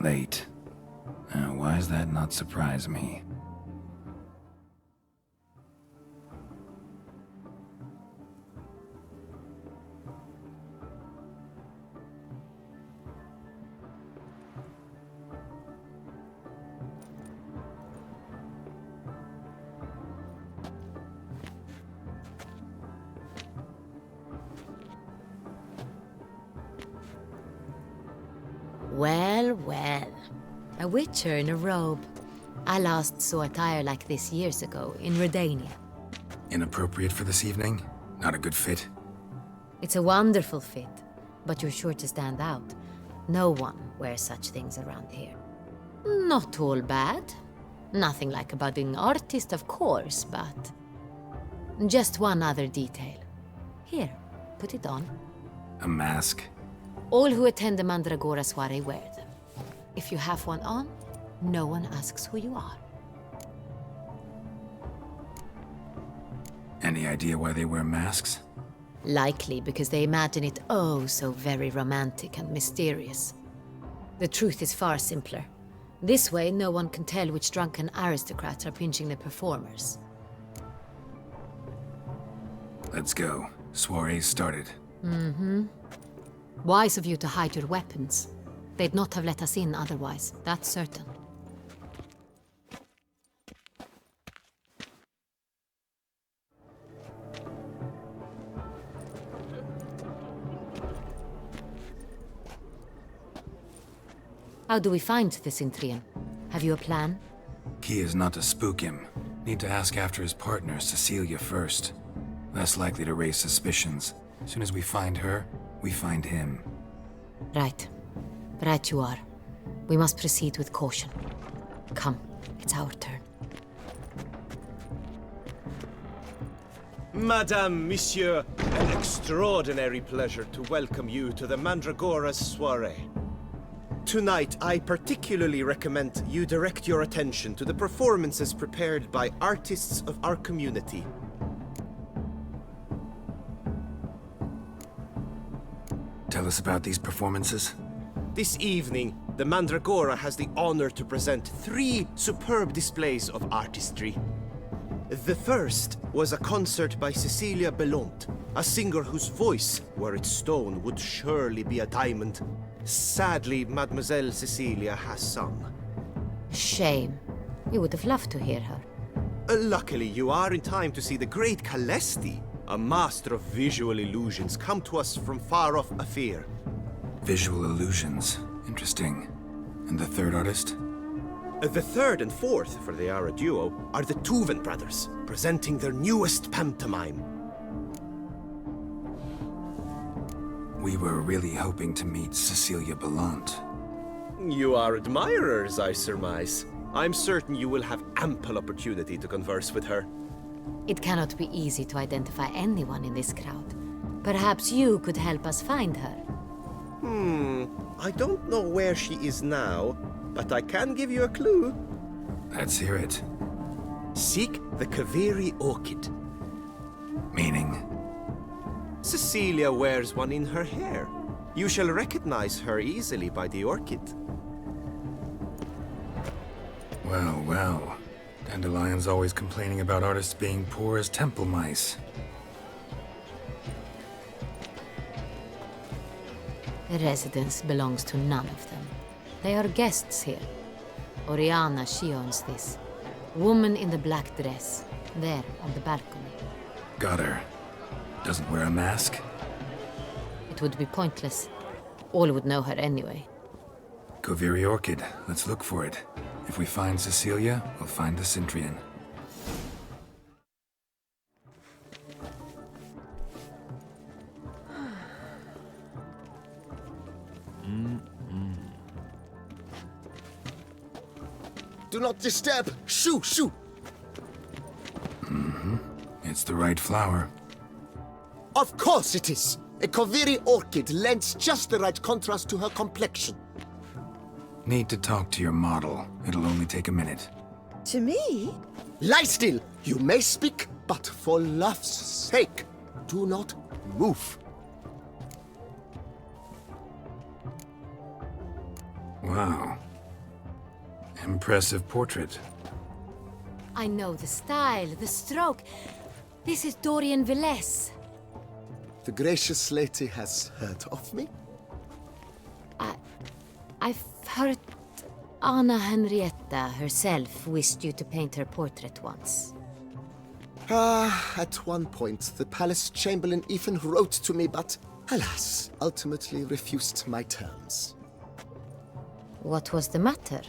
Late. Why does that not surprise me? Well, well. A witcher in a robe. I last saw attire like this years ago in Redania. Inappropriate for this evening? Not a good fit? It's a wonderful fit, but you're sure to stand out. No one wears such things around here. Not all bad. Nothing like a budding artist, of course, but... just one other detail. Here, put it on. A mask? All who attend the Mandragora soiree wear them. If you have one on, no one asks who you are. Any idea why they wear masks? Likely because they imagine it oh so very romantic and mysterious. The truth is far simpler. This way, no one can tell which drunken aristocrats are pinching the performers. Let's go. Soiree's started. Mm-hmm. Wise of you to hide your weapons. They'd not have let us in otherwise, that's certain. How do we find the Cintrian? Have you a plan? Key is not to spook him. Need to ask after his partner, Cecilia, first. Less likely to raise suspicions. As soon as we find her, we find him. Right. Right you are. We must proceed with caution. Come, it's our turn. Madame, Monsieur, an extraordinary pleasure to welcome you to the Mandragora's soiree. Tonight, I particularly recommend you direct your attention to the performances prepared by artists of our community. Tell us about these performances. This evening, the Mandragora has the honor to present 3 superb displays of artistry. The first was a concert by Cecilia Belont, a singer whose voice, were it stone, would surely be a diamond. Sadly, Mademoiselle Cecilia has sung. Shame. We would have loved to hear her. Luckily, you are in time to see the great Calesti, a master of visual illusions, come to us from far off Afir. Visual illusions. Interesting. And the third artist? The third and fourth, for they are a duo, are the Tuven brothers, presenting their newest pantomime. We were really hoping to meet Cecilia Bellant. You are admirers, I surmise. I'm certain you will have ample opportunity to converse with her. It cannot be easy to identify anyone in this crowd. Perhaps you could help us find her. I don't know where she is now, but I can give you a clue. Let's hear it. Seek the Kaveri orchid. Meaning? Cecilia wears one in her hair. You shall recognize her easily by the orchid. Well, well. Dandelion's always complaining about artists being poor as temple mice. The residence belongs to none of them. They are guests here. Oriana, she owns this. Woman in the black dress, there on the balcony. Got her. Doesn't wear a mask? It would be pointless. All would know her anyway. Kaveri orchid. Let's look for it. If we find Cecilia, we'll find the Cintrian. Do not disturb! Shoo! Shoo! It's the right flower. Of course it is! A Kaveri orchid lends just the right contrast to her complexion. Need to talk to your model. It'll only take a minute. To me? Lie still! You may speak, but for love's sake, do not move. Wow. Impressive portrait. I know the style, the stroke. This is Dorian Villesse. The gracious lady has heard of me? I've heard Anna Henrietta herself wished you to paint her portrait once. At one point, the palace chamberlain even wrote to me, but alas, ultimately refused my terms. What was the matter?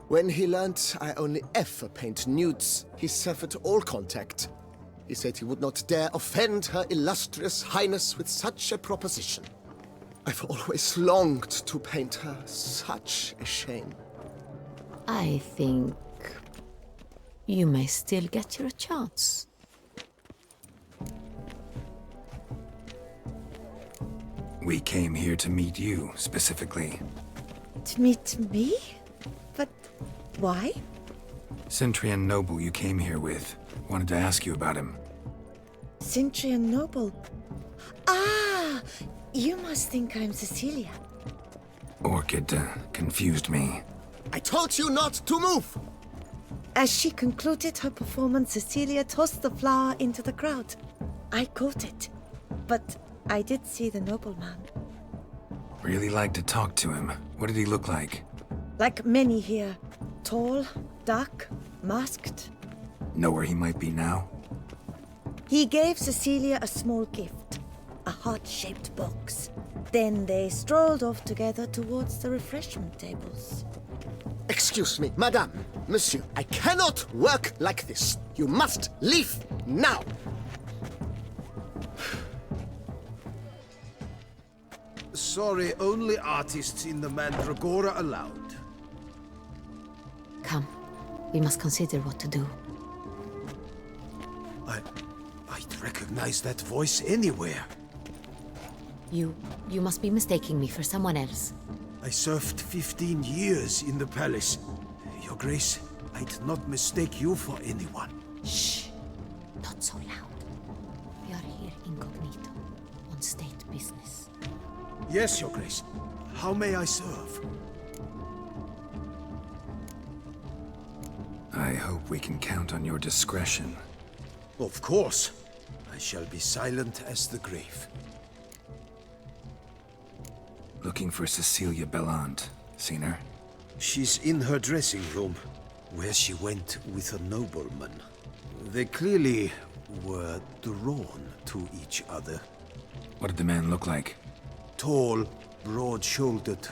When he learned I only ever paint nudes, he severed all contact. He said he would not dare offend her illustrious highness with such a proposition. I've always longed to paint her. Such a shame. I think you may still get your chance. We came here to meet you, specifically. To meet me? But why? Cintrian noble you came here with. Wanted to ask you about him. Cintrian noble. Ah! You must think I'm Cecilia. Orchid confused me. I told you not to move! As she concluded her performance, Cecilia tossed the flower into the crowd. I caught it. But I did see the nobleman. Really like to talk to him. What did he look like? Like many here. Tall, dark, masked. Know where he might be now? He gave Cecilia a small gift. A heart-shaped box. Then they strolled off together towards the refreshment tables. Excuse me, madame, monsieur, I cannot work like this. You must leave now. Sorry, only artists in the Mandragora allowed. Come, we must consider what to do. I'd recognize that voice anywhere. You must be mistaking me for someone else. I served 15 years in the palace. Your Grace, I'd not mistake you for anyone. Shh! Not so loud. We are here incognito, on state business. Yes, Your Grace. How may I serve? I hope we can count on your discretion. Of course. I shall be silent as the grave. Looking for Cecilia Bellant. Seen her? She's in her dressing room, where she went with a nobleman. They clearly were drawn to each other. What did the man look like? Tall, broad-shouldered,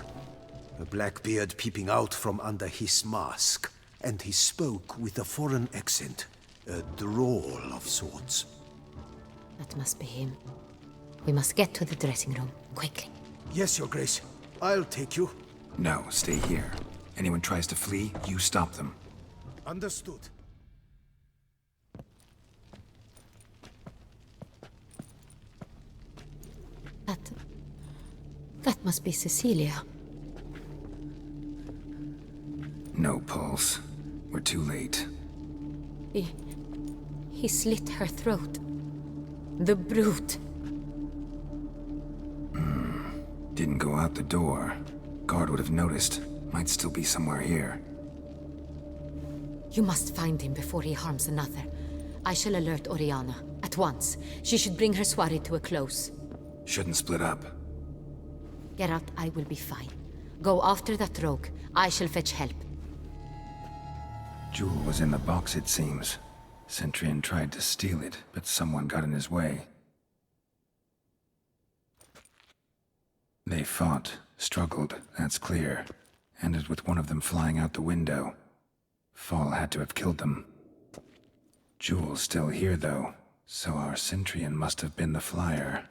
a black beard peeping out from under his mask, and he spoke with a foreign accent, a drawl of sorts. That must be him. We must get to the dressing room, quickly. Yes, Your Grace. I'll take you. No, stay here. Anyone tries to flee, you stop them. Understood. That must be Cecilia. No pulse. We're too late. He slit her throat. The brute. Didn't go out the door. Guard would have noticed. Might still be somewhere here. You must find him before he harms another. I shall alert Oriana. At once. She should bring her soirée to a close. Shouldn't split up. Geralt, I will be fine. Go after that rogue. I shall fetch help. Jewel was in the box, it seems. Cintrian tried to steal it, but someone got in his way. They fought, struggled, that's clear. Ended with one of them flying out the window. Fall had to have killed them. Jewel's still here, though, so our Cintrian must have been the flyer.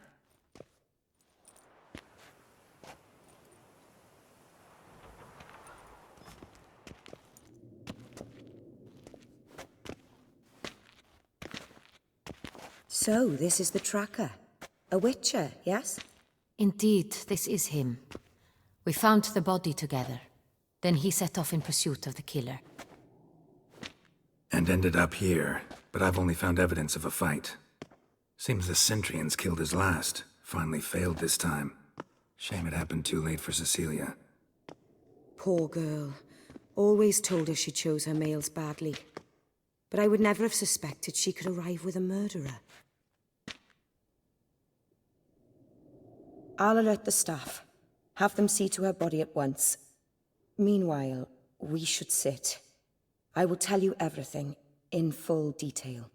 So, this is the tracker. A witcher, yes? Indeed, this is him. We found the body together. Then he set off in pursuit of the killer. And ended up here, but I've only found evidence of a fight. Seems the Cintrians killed his last. Finally failed this time. Shame it happened too late for Cecilia. Poor girl. always told her she chose her males badly. But I would never have suspected she could arrive with a murderer. I'll alert the staff. Have them see to her body at once. Meanwhile, we should sit. I will tell you everything, in full detail.